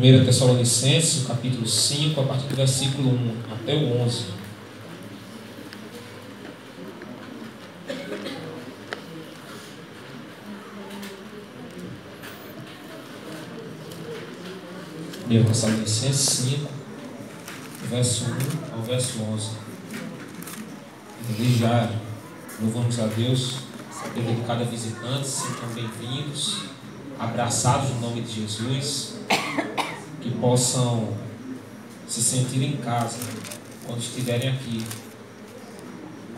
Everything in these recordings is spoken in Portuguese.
1 Tessalonicenses, capítulo 5, a partir do versículo 1 até o 11. Tessalonicenses 5, verso 1 ao verso 11. Desde já louvamos a Deus pelo cada visitante, sejam bem-vindos, abraçados no nome de Jesus, que possam se sentir em casa quando estiverem aqui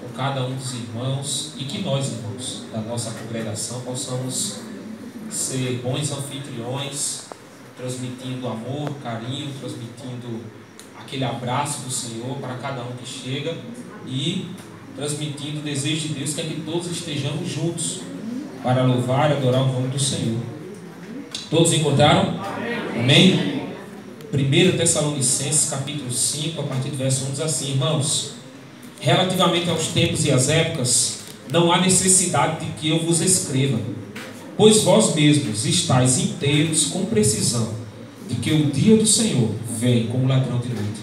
com cada um dos irmãos, e que nós, irmãos, da nossa congregação, possamos ser bons anfitriões, transmitindo amor, carinho, transmitindo aquele abraço do Senhor para cada um que chega e transmitindo o desejo de Deus que é que todos estejamos juntos para louvar e adorar o nome do Senhor. Todos encontraram? Amém? 1 Tessalonicenses capítulo 5, a partir do verso 1 diz assim: irmãos, relativamente aos tempos e às épocas, não há necessidade de que eu vos escreva, pois vós mesmos estáis inteiros com precisão de que o dia do Senhor vem como ladrão de noite.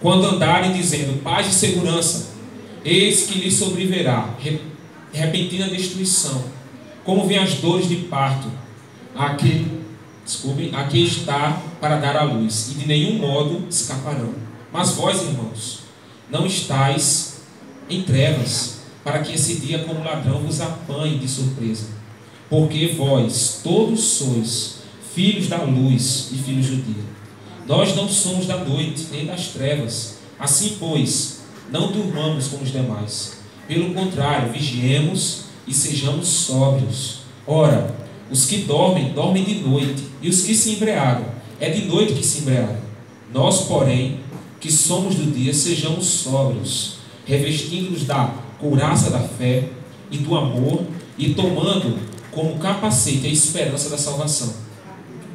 Quando andarem dizendo paz e segurança, eis que lhes sobrevirá repentina destruição, como vêm as dores de parto, a que está para dar à luz, e de nenhum modo escaparão. Mas vós, irmãos, não estáis em trevas, para que esse dia como ladrão vos apanhe de surpresa. Porque vós todos sois filhos da luz e filhos do dia. Nós não somos da noite, nem das trevas. Assim, pois, não durmamos como os demais. Pelo contrário, vigiemos e sejamos sóbrios. Ora, os que dormem, dormem de noite, e os que se embriagam, é de noite que se embriagam. Nós, porém, que somos do dia, sejamos sóbrios, revestindo-nos da couraça da fé e do amor, e tomando como capacete a esperança da salvação.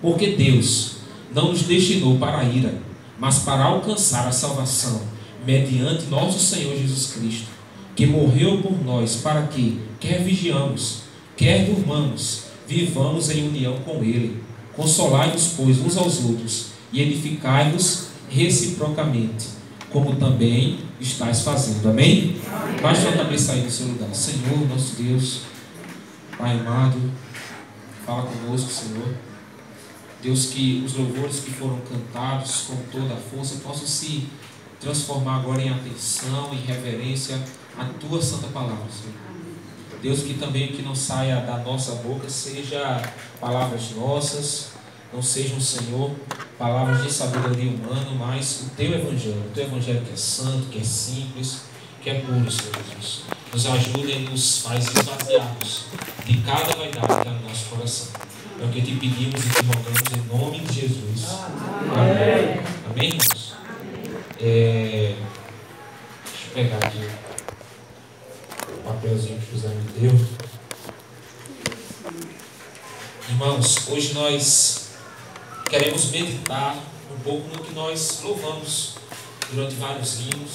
Porque Deus não nos destinou para a ira, mas para alcançar a salvação, mediante nosso Senhor Jesus Cristo, que morreu por nós, para que, quer vigiamos, quer durmamos, vivamos em união com Ele. Consolai-vos, pois, uns aos outros, e edificai-vos reciprocamente, como também estáis fazendo. Amém? Baixe a cabeça aí do seu lugar. Senhor, nosso Deus, Pai amado, fala conosco, Senhor. Deus, que os louvores que foram cantados com toda a força possam se transformar agora em atenção, em reverência à Tua Santa Palavra, Senhor. Deus, que também o que não saia da nossa boca seja palavras nossas, não sejam, Senhor, palavras de sabedoria humana, mas o Teu Evangelho que é santo, que é simples, que é puro, Senhor Jesus. Nos ajuda e nos faz esvaziarmos de cada vaidade que há no nosso coração. É o que te pedimos e te rogamos em nome de Jesus. Amém. Amém, irmãos? Deixa eu pegar aqui o papelzinho que o José me deu. Irmãos, hoje nós queremos meditar um pouco no que nós louvamos durante vários hinos,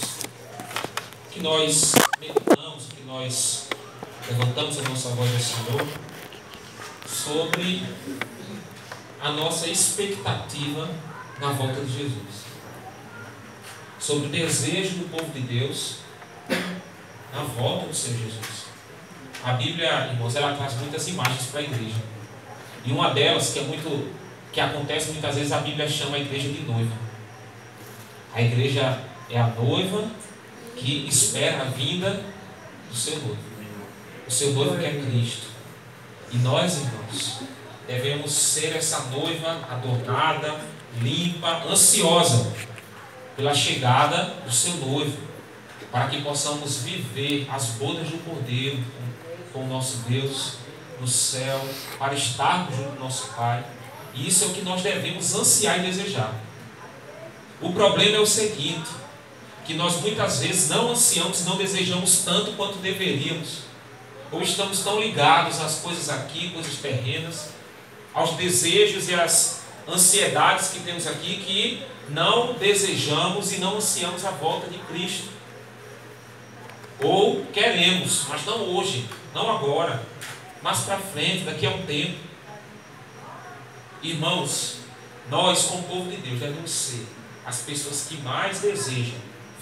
que nós meditamos, que nós levantamos a nossa voz ao Senhor, sobre a nossa expectativa na volta de Jesus, sobre o desejo do povo de Deus na volta do Senhor Jesus. A Bíblia, irmãos, ela traz muitas imagens para a igreja, e uma delas que acontece muitas vezes, a Bíblia chama a igreja de noiva. A igreja é a noiva que espera a vinda do seu noivo. O seu noivo que é Cristo. E nós, irmãos, devemos ser essa noiva adornada, limpa, ansiosa pela chegada do seu noivo, para que possamos viver as bodas do Cordeiro com o nosso Deus no céu, para estarmos junto do nosso Pai. E isso é o que nós devemos ansiar e desejar. O problema é o seguinte, que nós muitas vezes não ansiamos e não desejamos tanto quanto deveríamos, ou estamos tão ligados às coisas aqui, coisas terrenas, aos desejos e às ansiedades que temos aqui, que não desejamos e não ansiamos a volta de Cristo. Ou queremos, mas não hoje, não agora, mas para frente, daqui a um tempo. Irmãos, Nós, como povo de Deus, devemos ser as pessoas que mais desejam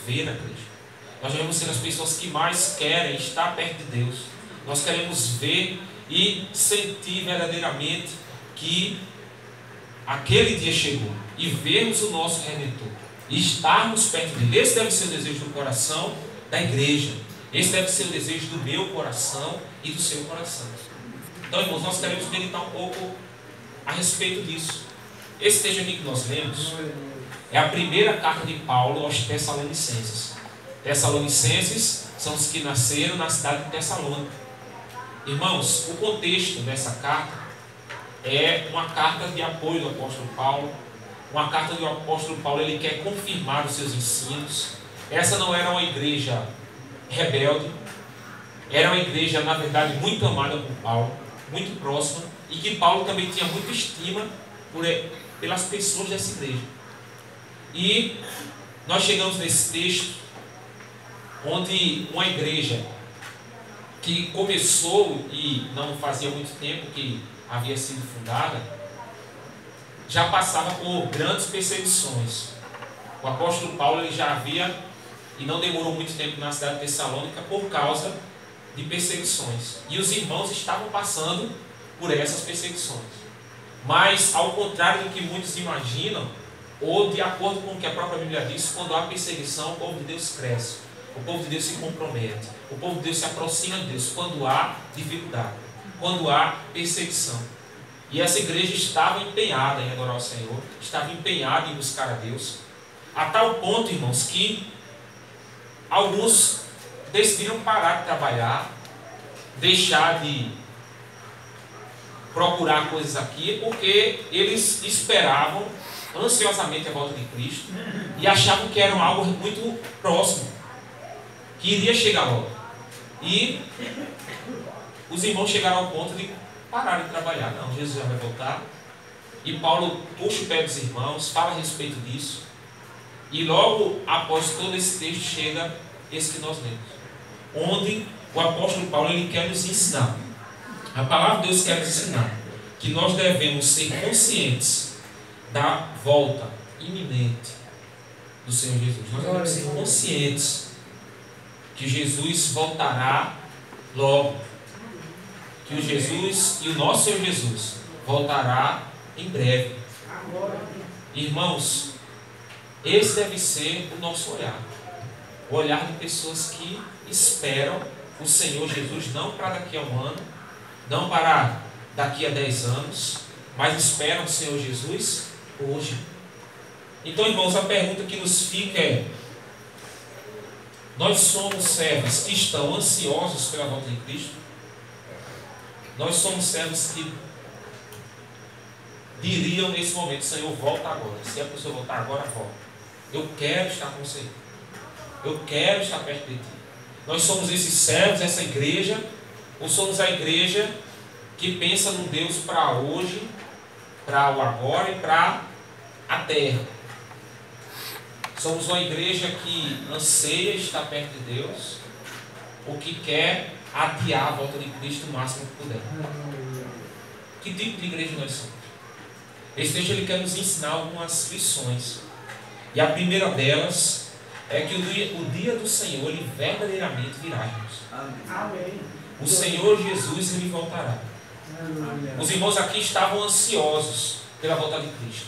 ver a igreja. Nós devemos ser as pessoas que mais querem estar perto de Deus. Nós queremos ver e sentir verdadeiramente que aquele dia chegou e vermos o nosso Redentor e estarmos perto dele. Esse deve ser o desejo do coração da igreja. Esse deve ser o desejo do meu coração e do seu coração. Então, irmãos, nós queremos meditar um pouco a respeito disso. Esse texto aqui que nós lemos é a primeira carta de Paulo aos Tessalonicenses. Tessalonicenses são os que nasceram na cidade de Tessalônica. Irmãos, o contexto dessa carta é uma carta de apoio do apóstolo Paulo, uma carta onde o apóstolo Paulo ele quer confirmar os seus ensinos. Essa não era uma igreja rebelde, era uma igreja, na verdade, muito amada por Paulo, muito próxima, e que Paulo também tinha muita estima pelas pessoas dessa igreja. E nós chegamos nesse texto onde uma igreja que começou e não fazia muito tempo que havia sido fundada, já passava por grandes perseguições. O apóstolo Paulo ele já havia, e não demorou muito tempo na cidade de Tessalônica, por causa de perseguições. E os irmãos estavam passando por essas perseguições. Mas, ao contrário do que muitos imaginam, ou de acordo com o que a própria Bíblia diz, quando há perseguição, o povo de Deus cresce. O povo de Deus se compromete. O povo de Deus se aproxima de Deus quando há dificuldade, quando há perseguição. E essa igreja estava empenhada em adorar o Senhor, estava empenhada em buscar a Deus, a tal ponto, irmãos, que alguns decidiram parar de trabalhar, deixar de procurar coisas aqui, porque eles esperavam ansiosamente a volta de Cristo e achavam que era algo muito próximo, que iria chegar logo. E os irmãos chegaram ao ponto de parar de trabalhar. Não, Jesus já vai voltar. E Paulo puxa o pé dos irmãos, fala a respeito disso. E logo após todo esse texto chega esse que nós lemos, onde o apóstolo Paulo ele quer nos ensinar. A palavra de Deus quer nos ensinar que nós devemos ser conscientes da volta iminente do Senhor Jesus. Nós devemos ser conscientes que Jesus voltará logo. Que o Jesus e o nosso Senhor Jesus voltará em breve. Irmãos, esse deve ser o nosso olhar. O olhar de pessoas que esperam o Senhor Jesus não para daqui a um ano, não para daqui a 10 anos, mas esperam o Senhor Jesus hoje. Então, irmãos, a pergunta que nos fica é: nós somos servos que estão ansiosos pela volta de Cristo? Nós somos servos que diriam nesse momento: Senhor, volta agora. Se é para o Senhor voltar agora, volta. Eu quero estar com o Senhor. Eu quero estar perto de Ti. Nós somos esses servos, essa igreja, ou somos a igreja que pensa num Deus para hoje, para o agora e para a terra? Somos uma igreja que anseia estar perto de Deus, ou que quer adiar a volta de Cristo o máximo que puder? Que tipo de igreja nós somos? Esse texto ele quer nos ensinar algumas lições. E a primeira delas é que o dia do Senhor ele verdadeiramente virá, irmãos. Amém. O Senhor Jesus ele voltará. Os irmãos aqui estavam ansiosos pela volta de Cristo.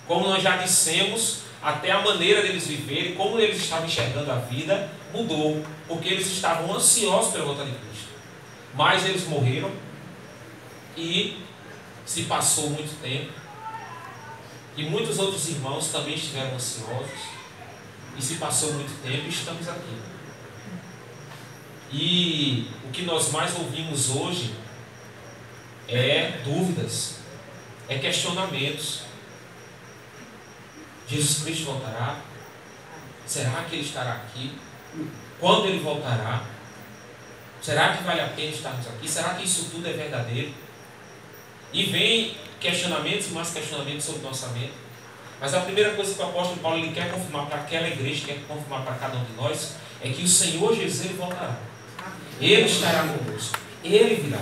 Como nós já dissemos, até a maneira deles viverem, como eles estavam enxergando a vida, mudou, porque eles estavam ansiosos pela volta de Cristo. Mas eles morreram e se passou muito tempo, e muitos outros irmãos também estiveram ansiosos, e se passou muito tempo e estamos aqui. E o que nós mais ouvimos hoje é dúvidas, é questionamentos. Jesus Cristo voltará? Será que Ele estará aqui? Quando Ele voltará? Será que vale a pena estarmos aqui? Será que isso tudo é verdadeiro? E vem questionamentos e mais questionamentos sobre o nossa mente. Mas a primeira coisa que o apóstolo Paulo ele quer confirmar para aquela igreja, quer confirmar para cada um de nós, é que o Senhor Jesus ele voltará. Ele estará conosco. Ele virá.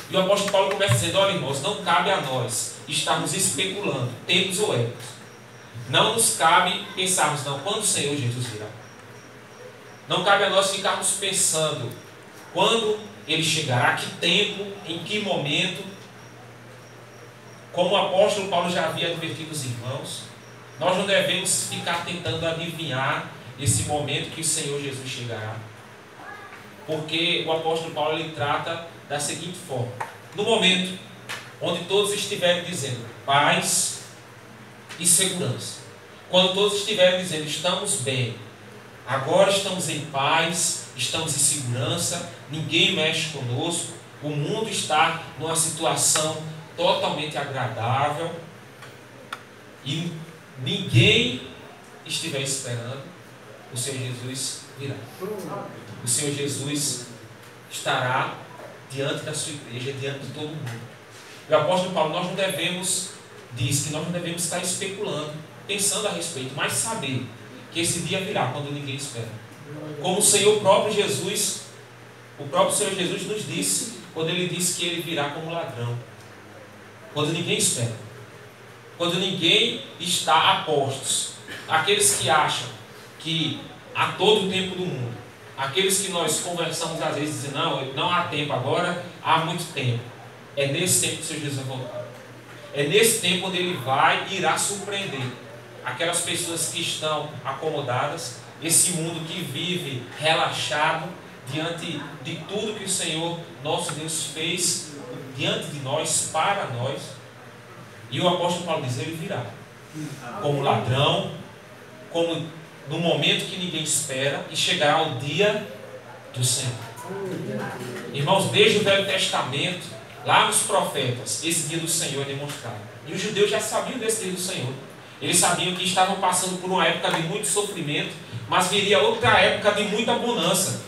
E o apóstolo Paulo começa dizendo: olha, irmãos, não cabe a nós estarmos especulando tempos ou épocas. Não nos cabe pensarmos, não, quando o Senhor Jesus virá. Não cabe a nós ficarmos pensando quando Ele chegará, que tempo, em que momento. Como o apóstolo Paulo já havia advertido os irmãos, nós não devemos ficar tentando adivinhar esse momento que o Senhor Jesus chegará. Porque o apóstolo Paulo ele trata da seguinte forma: no momento onde todos estiverem dizendo paz e segurança, quando todos estiverem dizendo estamos bem, agora estamos em paz, estamos em segurança, ninguém mexe conosco, o mundo está numa situação totalmente agradável e ninguém estiver esperando, o Senhor Jesus virá. O Senhor Jesus estará diante da sua igreja, diante de todo mundo. O apóstolo Paulo, diz que nós não devemos estar especulando, pensando a respeito, mas saber que esse dia virá quando ninguém espera. Como o próprio Senhor Jesus nos disse, quando Ele disse que Ele virá como ladrão. Quando ninguém espera. Quando ninguém está a postos. Aqueles que acham que há todo o tempo do mundo. Aqueles que nós conversamos às vezes dizem, não há tempo agora, há muito tempo. É nesse tempo que o Senhor Jesus vai voltar. É nesse tempo onde Ele irá surpreender aquelas pessoas que estão acomodadas, esse mundo que vive relaxado diante de tudo que o Senhor, nosso Deus, fez diante de nós, para nós. E o apóstolo Paulo diz, Ele virá como ladrão, como no momento que ninguém espera, e chegará o dia do Senhor. Irmãos, desde o Velho Testamento, lá nos profetas, esse dia do Senhor é demonstrado. E os judeus já sabiam desse dia do Senhor. Eles sabiam que estavam passando por uma época de muito sofrimento, mas viria outra época de muita bonança.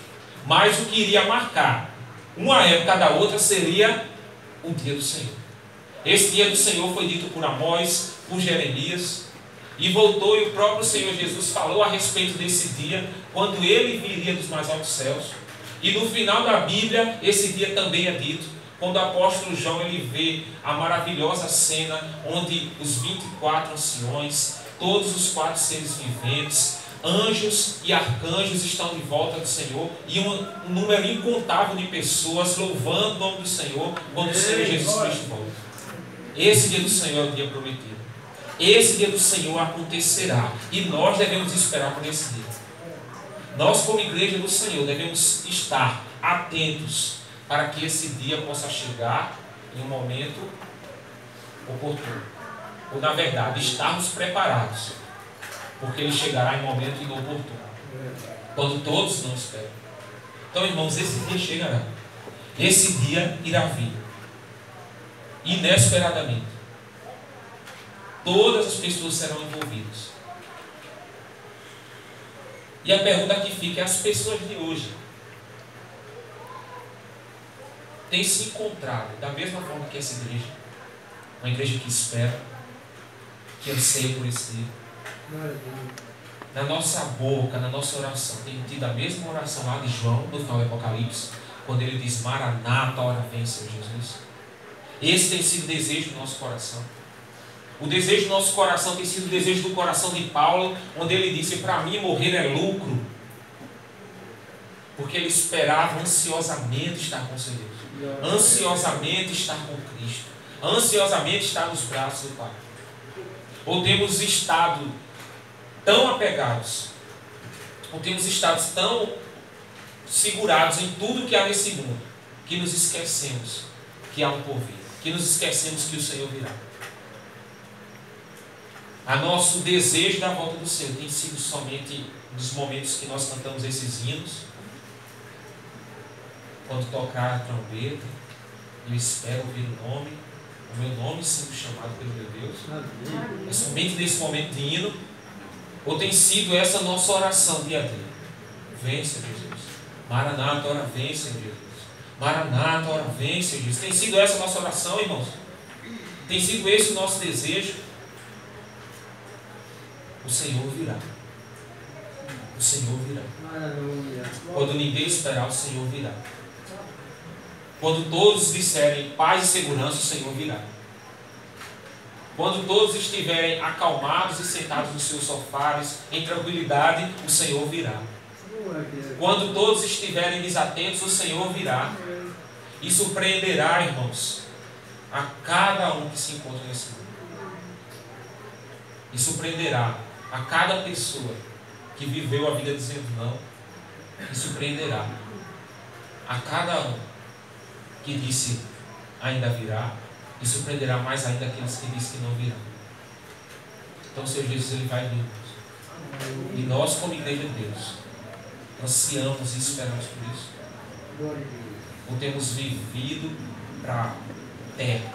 Mas o que iria marcar uma época da outra seria o dia do Senhor. Esse dia do Senhor foi dito por Amós, por Jeremias, e voltou e o próprio Senhor Jesus falou a respeito desse dia, quando Ele viria dos mais altos céus. E no final da Bíblia, esse dia também é dito, quando o apóstolo João ele vê a maravilhosa cena onde os 24 anciões, todos os 4 seres viventes, anjos e arcanjos estão de volta do Senhor e um número incontável de pessoas louvando o nome do Senhor quando o Senhor Jesus Cristo volta. Esse dia do Senhor é o dia prometido. Esse dia do Senhor acontecerá e nós devemos esperar por esse dia. Nós, como igreja do Senhor, devemos estar atentos para que esse dia possa chegar em um momento oportuno. Ou, na verdade, estarmos preparados, porque Ele chegará em um momento inoportuno, quando todos não esperam. Então, irmãos, esse dia chegará. Esse dia irá vir. Inesperadamente. Todas as pessoas serão envolvidas. E a pergunta que fica é: as pessoas de hoje têm se encontrado da mesma forma que essa igreja? Uma igreja que espera, que anseia por esse dia. Na nossa boca, na nossa oração, tem tido a mesma oração lá de João, no final do Apocalipse, quando ele diz: Maranata, hora vem, Senhor Jesus. Esse tem sido o desejo do nosso coração. O desejo do nosso coração tem sido o desejo do coração de Paulo, onde ele disse: para mim morrer é lucro. Porque ele esperava ansiosamente estar com o Senhor Deus, ansiosamente estar com Cristo, ansiosamente estar nos braços do Pai. Ou temos estado tão apegados, ou temos estado tão segurados em tudo que há nesse mundo, que nos esquecemos que há um porvir, que nos esquecemos que o Senhor virá. A nosso desejo da volta do Senhor tem sido somente nos momentos que nós cantamos esses hinos, quando tocar a trombeta, eu espero ouvir o meu nome sendo chamado pelo meu Deus. É somente nesse momento de hino, ou tem sido essa nossa oração dia a dia? Vem, Senhor Jesus. Maranata, ora vem, Senhor Jesus. Maranata, ora vem, Senhor Jesus. Tem sido essa a nossa oração, irmãos? Tem sido esse o nosso desejo? O Senhor virá. O Senhor virá. Quando ninguém esperar, o Senhor virá. Quando todos disserem paz e segurança, o Senhor virá. Quando todos estiverem acalmados e sentados nos seus sofás, em tranquilidade, o Senhor virá. Quando todos estiverem desatentos, o Senhor virá. E surpreenderá, irmãos, a cada um que se encontra nesse mundo. E surpreenderá a cada pessoa que viveu a vida dizendo não. E surpreenderá a cada um que disse ainda virá. E surpreenderá mais ainda aqueles que dizem que não virão. Então o Senhor Jesus, Ele vai vir. E nós, como igreja de Deus, ansiamos e esperamos por isso. Ou temos vivido para a terra.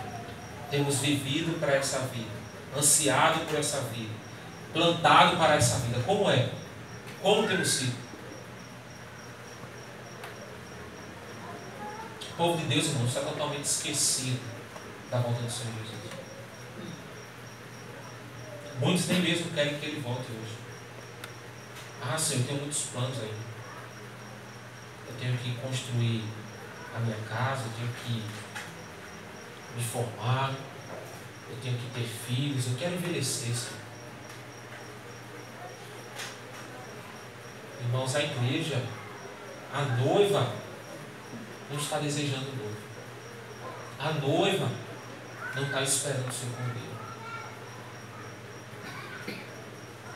Temos vivido para essa vida. Ansiado por essa vida. Plantado para essa vida. Como é? Como temos sido? O povo de Deus, irmãos, está totalmente esquecido da volta do Senhor Jesus. Muitos nem mesmo querem que Ele volte hoje. Ah, Senhor, eu tenho muitos planos aí. Eu tenho que construir a minha casa, eu tenho que me formar, eu tenho que ter filhos, eu quero envelhecer, Senhor. Irmãos, a igreja, a noiva, não está desejando o noivo. A noiva não está esperando o seu convite.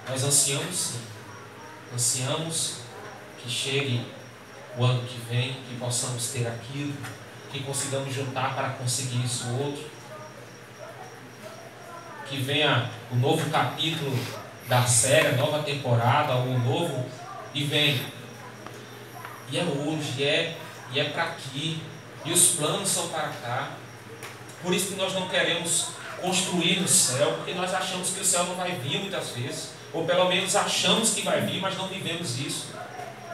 Nós ansiamos sim. Ansiamos que chegue o ano que vem, que possamos ter aquilo, que consigamos juntar para conseguir isso outro. Que venha o novo capítulo da série, a nova temporada, o novo, e vem. E é hoje, e é para aqui. E os planos são para cá. Por isso que nós não queremos construir no céu, porque nós achamos que o céu não vai vir muitas vezes. Ou pelo menos achamos que vai vir, mas não vivemos isso.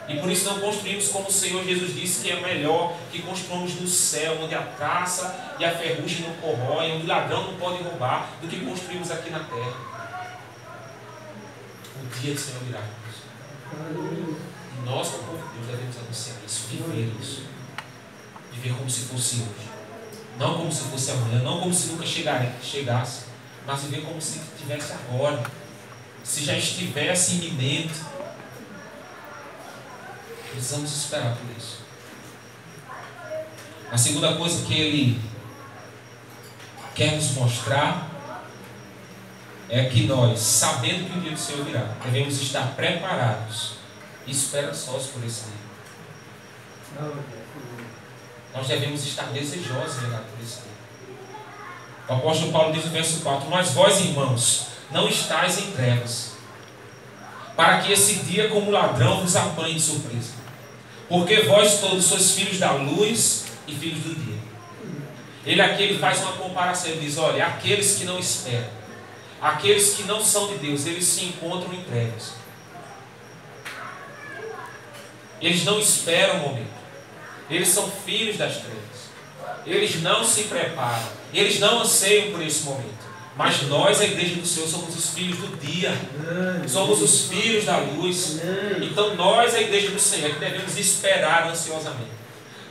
E por isso não construímos como o Senhor Jesus disse que é melhor que construamos no céu, onde a traça e a ferrugem não corroem, onde o ladrão não pode roubar, do que construímos aqui na terra. O dia do Senhor virá. E nós, como povo de Deus, devemos anunciar isso, viver isso. Viver como se fosse hoje. Não como se fosse amanhã, não como se nunca chegasse, mas viver como se estivesse agora, se já estivesse iminente. Precisamos esperar por isso. A segunda coisa que Ele quer nos mostrar é que nós, sabendo que o dia do Senhor virá, devemos estar preparados e esperançosos por esse dia. Nós devemos estar desejosos de por esse dia. O apóstolo Paulo diz no verso 4: mas vós, irmãos, não estáis em trevas, para que esse dia como ladrão vos apanhe de surpresa. Porque vós todos sois filhos da luz e filhos do dia. Ele aqui faz uma comparação, ele diz: olha, aqueles que não esperam, aqueles que não são de Deus, eles se encontram em trevas. Eles não esperam o momento. Eles são filhos das trevas. Eles não se preparam. Eles não anseiam por esse momento. Mas nós, a igreja do Senhor, somos os filhos do dia. Somos os filhos da luz. Então nós, a igreja do Senhor, que devemos esperar ansiosamente.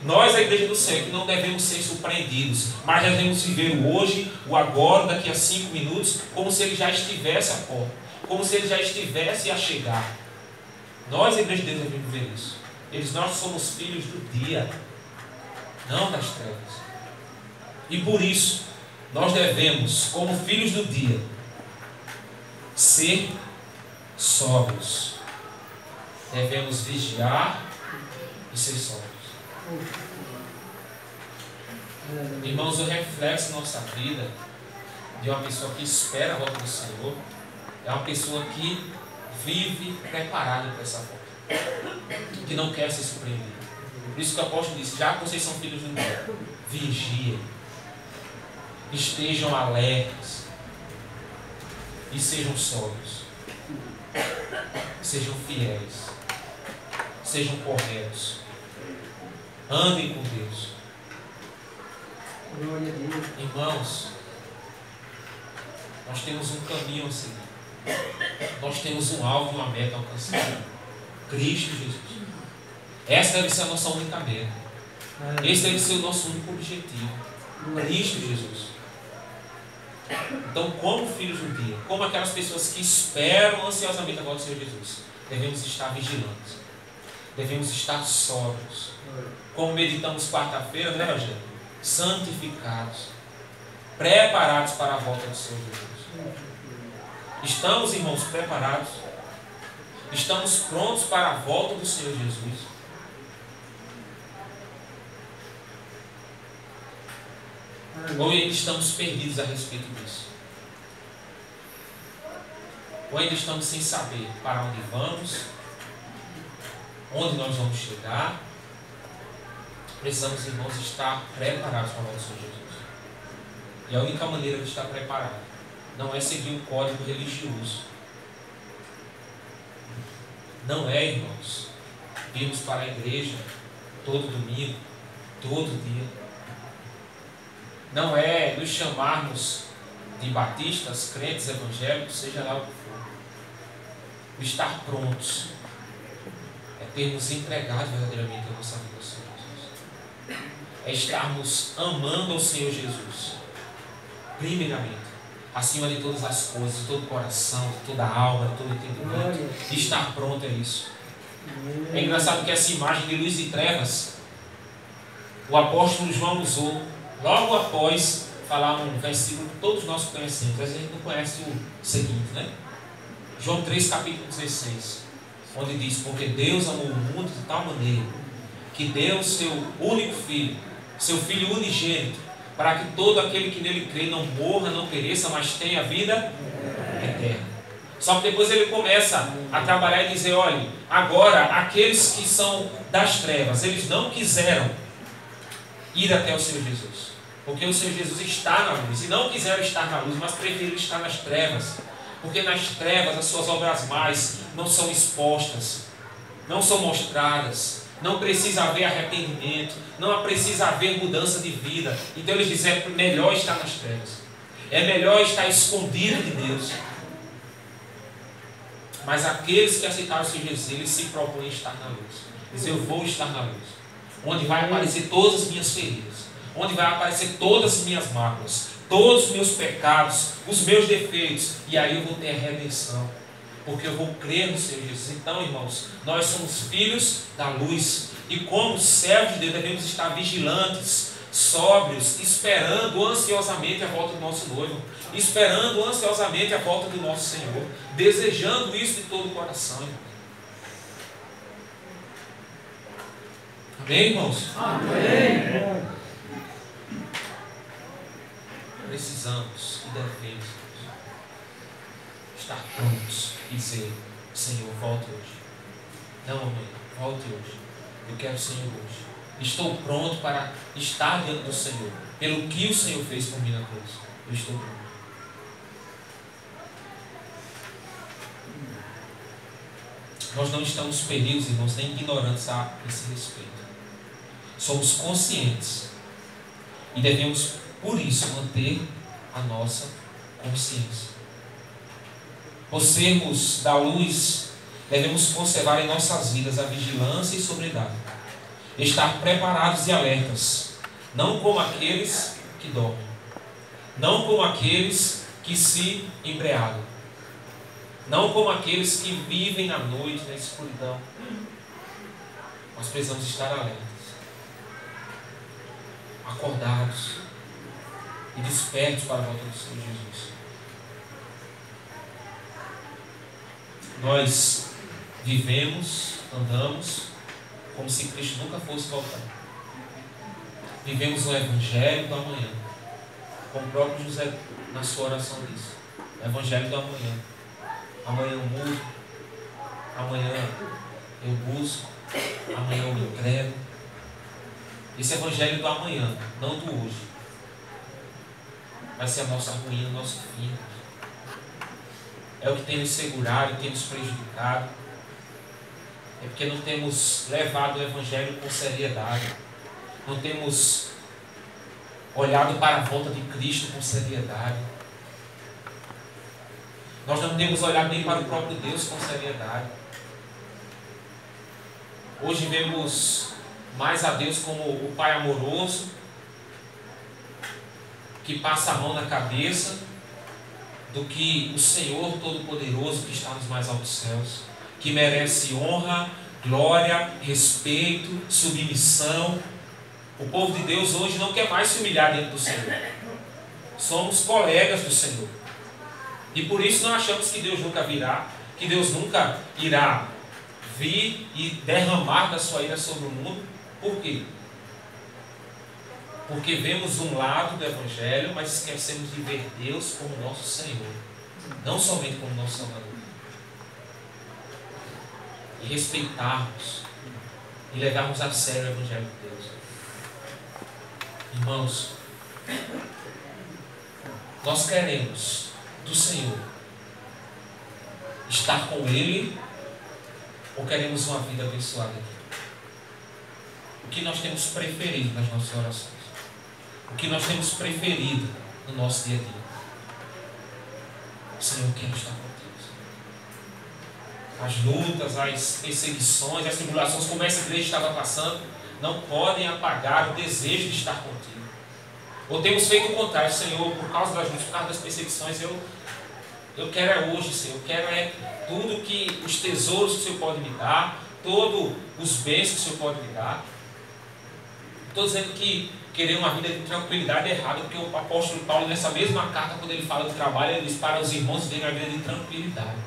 Nós, a igreja do Senhor, que não devemos ser surpreendidos, mas devemos viver o hoje, o agora, daqui a 5 minutos, como se Ele já estivesse a porta. Como se Ele já estivesse a chegar. Nós, a igreja de Deus, devemos viver isso. Nós somos filhos do dia, não das trevas. E por isso, nós devemos, como filhos do dia, ser sóbrios. Devemos vigiar e ser sóbrios. Irmãos, o reflexo da nossa vida de uma pessoa que espera a volta do Senhor é uma pessoa que vive preparada para essa volta, que não quer ser surpreendido. Por isso que o apóstolo disse: já que vocês são filhos do dia, vigiem, estejam alertas e sejam sóbrios, sejam fiéis, sejam corretos, andem com Deus. Irmãos, nós temos um caminho a seguir, nós temos um alvo e uma meta a alcançar: Cristo Jesus. Essa deve ser a nossa única meta. Esse deve ser o nosso único objetivo. Cristo Jesus. Então, como filhos do dia, como aquelas pessoas que esperam ansiosamente a volta do Senhor Jesus, devemos estar vigilantes. Devemos estar sóbrios. Como meditamos quarta-feira, né, Rogério? Santificados. Preparados para a volta do Senhor Jesus. Estamos, irmãos, preparados? Estamos prontos para a volta do Senhor Jesus? Ou ainda estamos perdidos a respeito disso? Ou ainda estamos sem saber para onde vamos, onde nós vamos chegar? Precisamos, irmãos, estar preparados para a volta do Senhor Jesus. E a única maneira de estar preparado não é seguir um código religioso. Não é, irmãos, irmos para a igreja todo domingo, todo dia. Não é nos chamarmos de batistas, crentes, evangélicos, seja lá o que for. O estar prontos é termos entregado verdadeiramente a nossa vida ao Senhor Jesus. É estarmos amando ao Senhor Jesus, primeiramente, acima de todas as coisas, de todo o coração, de toda a alma, de todo o entendimento. E estar pronto é isso. É engraçado que essa imagem de luz e trevas, o apóstolo João usou logo após falar um versículo que todos nós conhecemos, mas a gente não conhece o seguinte, né? João 3, capítulo 16, onde diz: porque Deus amou o mundo de tal maneira que deu o seu único filho, seu filho unigênito, para que todo aquele que nele crê não morra, não pereça, mas tenha vida eterna. Só que depois ele começa a trabalhar e dizer: olha, agora aqueles que são das trevas, eles não quiseram ir até o Senhor Jesus, porque o Senhor Jesus está na luz, e não quiseram estar na luz, mas preferiram estar nas trevas, porque nas trevas as suas obras mais não são expostas, não são mostradas, não precisa haver arrependimento, não precisa haver mudança de vida. Então eles dizem: é melhor estar nas trevas, é melhor estar escondido de Deus. Mas aqueles que aceitaram o Senhor Jesus, eles se propõem a estar na luz. Dizem: eu vou estar na luz, onde vai aparecer todas as minhas feridas, onde vai aparecer todas as minhas máculas, todos os meus pecados, os meus defeitos, e aí eu vou ter a redenção, porque eu vou crer no Senhor Jesus. Então, irmãos, nós somos filhos da luz, e como servos de Deus devemos estar vigilantes, sóbrios, esperando ansiosamente a volta do nosso noivo, esperando ansiosamente a volta do nosso Senhor, desejando isso de todo o coração, irmão. Amém, irmãos? Amém. Precisamos e devemos estar prontos e dizer: Senhor, volte hoje. Não amanhã, volte hoje. Eu quero o Senhor hoje. Estou pronto para estar diante do Senhor, pelo que o Senhor fez por mim na cruz. Eu estou pronto. Nós não estamos perdidos, irmãos, nem ignorantes a esse respeito. Somos conscientes e devemos, por isso, manter a nossa consciência. Por sermos da luz, devemos conservar em nossas vidas a vigilância e sobriedade. Estar preparados e alertas, não como aqueles que dormem, não como aqueles que se embriagam, não como aqueles que vivem à noite na escuridão. Nós precisamos estar alertas, acordados e despertos para a volta do Senhor Jesus. Nós vivemos, andamos como se Cristo nunca fosse voltar. Vivemos o Evangelho do amanhã, como o próprio José na sua oração disse: o Evangelho do amanhã. Amanhã eu mudo, amanhã eu busco, amanhã eu me entrego. Esse Evangelho do amanhã, não do hoje, vai ser a nossa ruína, o nosso fim. É o que tem nos segurado e tem nos prejudicado. É porque não temos levado o Evangelho com seriedade, não temos olhado para a volta de Cristo com seriedade. Nós não temos olhado nem para o próprio Deus com seriedade. Hoje vemos mais a Deus como o Pai amoroso, que passa a mão na cabeça, do que o Senhor Todo-Poderoso que está nos mais altos céus, que merece honra, glória, respeito, submissão. O povo de Deus hoje não quer mais se humilhar diante do Senhor. Somos colegas do Senhor. E por isso não achamos que Deus nunca virá, que Deus nunca irá vir e derramar da sua ira sobre o mundo. Por quê? Porque vemos um lado do Evangelho, mas esquecemos de ver Deus como nosso Senhor, não somente como nosso Salvador. E respeitarmos e levarmos a sério o Evangelho de Deus. Irmãos, nós queremos do Senhor estar com Ele, ou queremos uma vida abençoada aqui? O que nós temos preferido nas nossas orações? O que nós temos preferido no nosso dia a dia? Senhor, eu quero estar contigo. As lutas, as perseguições, as tribulações, como essa igreja estava passando, não podem apagar o desejo de estar contigo. Ou temos feito o contrário, Senhor, por causa das lutas, por causa das perseguições, eu quero é hoje, Senhor, eu quero é tudo que os tesouros que o Senhor pode me dar, todos os bens que o Senhor pode me dar. Estou dizendo que querer uma vida de tranquilidade é errado, porque o apóstolo Paulo, nessa mesma carta, quando ele fala do trabalho, ele diz para os irmãos terem uma vida de tranquilidade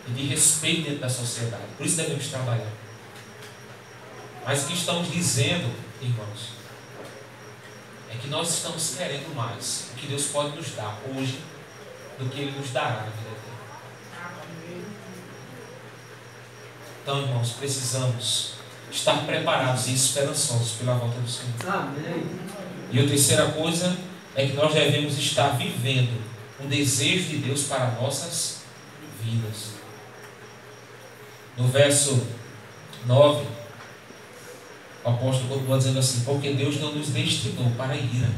e de respeito dentro da sociedade. Por isso devemos trabalhar. Mas o que estamos dizendo, irmãos, é que nós estamos querendo mais o que Deus pode nos dar hoje do que Ele nos dará na vida eterna. Então, irmãos, precisamos estar preparados e esperançosos pela volta do Senhor. Amém. E a terceira coisa é que nós devemos estar vivendo um desejo de Deus para nossas vidas. No verso 9, o apóstolo continua dizendo assim: porque Deus não nos destinou para a ira,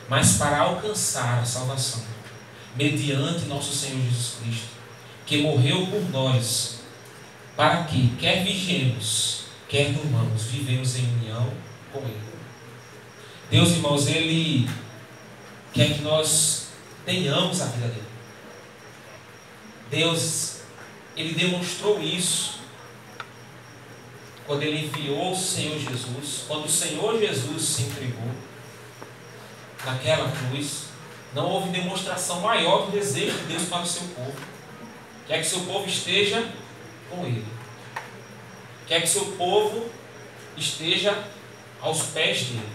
mas para alcançar a salvação, mediante nosso Senhor Jesus Cristo, que morreu por nós, para que, quer vigiemos, quer durmamos, vivemos em união com Ele. Deus, irmãos, Ele quer que nós tenhamos a vida dele. Deus, Ele demonstrou isso quando Ele enviou o Senhor Jesus. Quando o Senhor Jesus se entregou naquela cruz, não houve demonstração maior do desejo de Deus para o seu povo. Quer que seu povo esteja com Ele. Quer que seu povo esteja aos pés dele,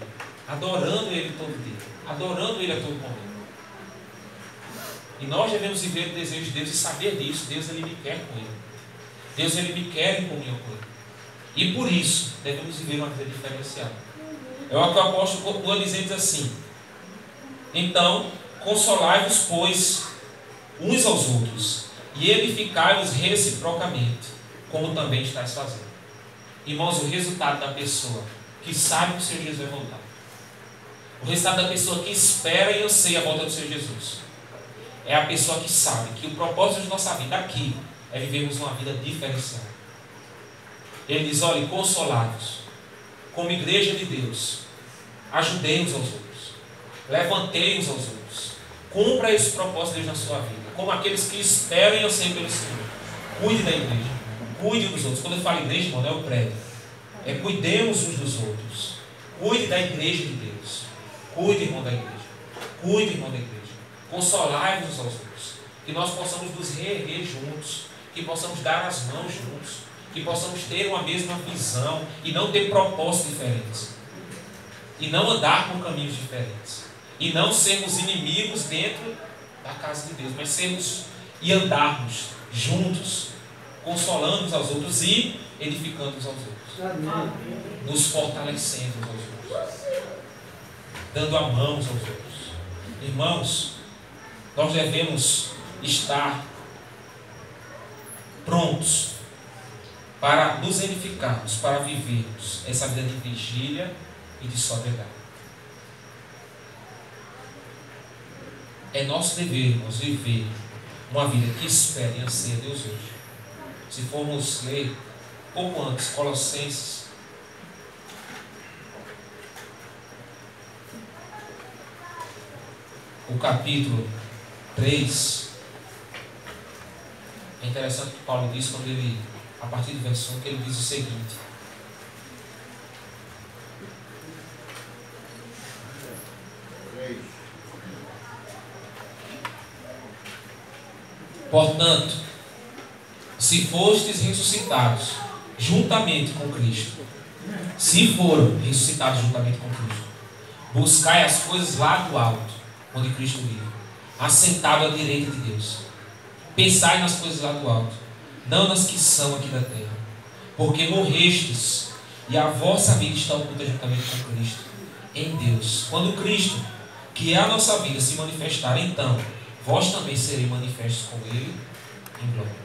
adorando Ele todo dia, adorando Ele a todo momento. E nós devemos viver o desejo de Deus e saber disso. Deus, Ele me quer com Ele. Deus, Ele me quer em comunhão com Ele. E por isso, devemos viver uma vida diferenciada. É o que o apóstolo continua dizendo assim: então, consolai-vos, pois, uns aos outros, e edificai-vos reciprocamente, como também estáis fazendo. Irmãos, o resultado da pessoa que sabe que o Senhor Jesus vai voltar, o resultado da pessoa que espera e anseia a volta do Senhor Jesus, é a pessoa que sabe que o propósito de nossa vida aqui é vivermos uma vida diferenciada. Ele diz: olha, consolai-vos, como igreja de Deus, ajudei uns aos outros, levantei uns aos outros, cumpra esse propósito de Deus na sua vida, como aqueles que esperam e anseiam pelo Senhor. Cuide da igreja, cuide dos outros. Quando eu falo igreja, irmão, não é o prédio, é cuidemos uns dos outros. Cuide da igreja de Deus, cuide, irmão, da igreja, cuide, irmão, da igreja. Consolai-vos uns aos outros, que nós possamos nos reerguer juntos, que possamos dar as mãos juntos, que possamos ter uma mesma visão e não ter propósitos diferentes, e não andar por caminhos diferentes, e não sermos inimigos dentro da casa de Deus, mas sermos e andarmos juntos, consolando uns aos outros e edificando uns aos outros, nos fortalecendo uns aos outros, dando a mão uns aos outros. Irmãos, nós devemos estar prontos para nos edificarmos, para vivermos essa vida de vigília e de sobriedade. É nosso dever, irmãos, viver uma vida que espera e anseia Deus hoje. Se formos ler pouco antes, Colossenses. O capítulo 3. É interessante o que Paulo diz quando ele, a partir do verso 1, que ele diz o seguinte: portanto, se fostes ressuscitados juntamente com Cristo, se foram ressuscitados juntamente com Cristo, buscai as coisas lá do alto, onde Cristo vive, assentado à direita de Deus. Pensai nas coisas lá do alto, não nas que são aqui da terra, porque morrestes e a vossa vida está oculta juntamente com Cristo em Deus. Quando Cristo, que é a nossa vida, se manifestar, então vós também sereis manifestos com Ele em glória.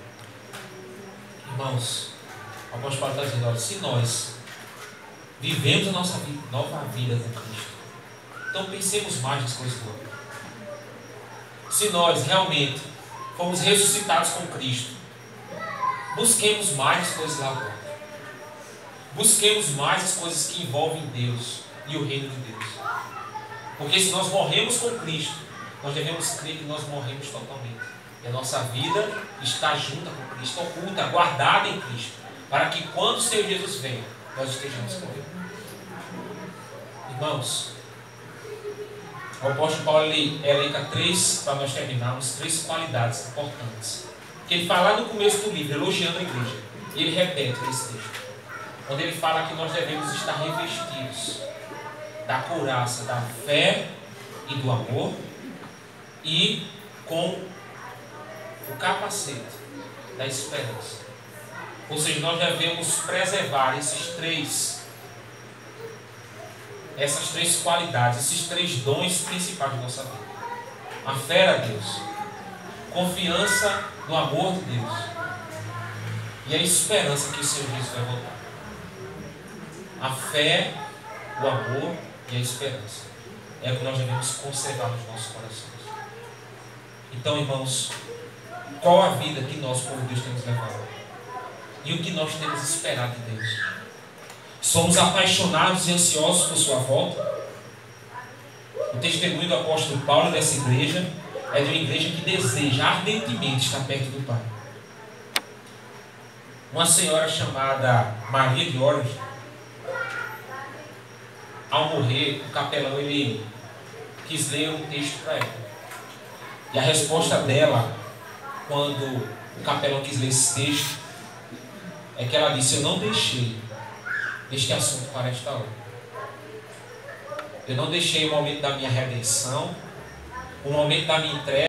Irmãos, o apóstolo Paulo está dizendo: olha, se nós vivemos a nossa nova vida com Cristo, então pensemos mais nas coisas do alto. Se nós realmente fomos ressuscitados com Cristo, busquemos mais as coisas lá do alto. Busquemos mais as coisas que envolvem Deus e o reino de Deus. Porque se nós morremos com Cristo, nós devemos crer que nós morremos totalmente. E a nossa vida está junta com Cristo, oculta, guardada em Cristo, para que quando o Senhor Jesus venha, nós estejamos com Ele. Irmãos, o apóstolo Paulo elenca para nós terminarmos, 3 qualidades importantes. Que ele fala lá no começo do livro, elogiando a igreja. E ele repete esse texto, onde ele fala que nós devemos estar revestidos da couraça, da fé e do amor, e com o capacete da esperança. Ou seja, nós devemos preservar essas três qualidades, esses 3 dons principais de nossa vida: a fé a Deus, confiança no amor de Deus e a esperança que o Senhor Jesus vai voltar. A fé, o amor e a esperança é o que nós devemos conservar nos nossos corações. Então, irmãos, qual a vida que nós, como Deus, temos levado? E o que nós temos esperado de Deus? Somos apaixonados e ansiosos por sua volta? O testemunho do apóstolo Paulo dessa igreja é de uma igreja que deseja ardentemente estar perto do Pai. Uma senhora chamada Maria de Orange, ao morrer, o capelão ele quis ler um texto para ela. E a resposta dela, quando o capelão quis ler esse texto, é que ela disse: eu não deixei este assunto para esta hora. Eu não deixei o momento da minha redenção, o momento da minha entrega,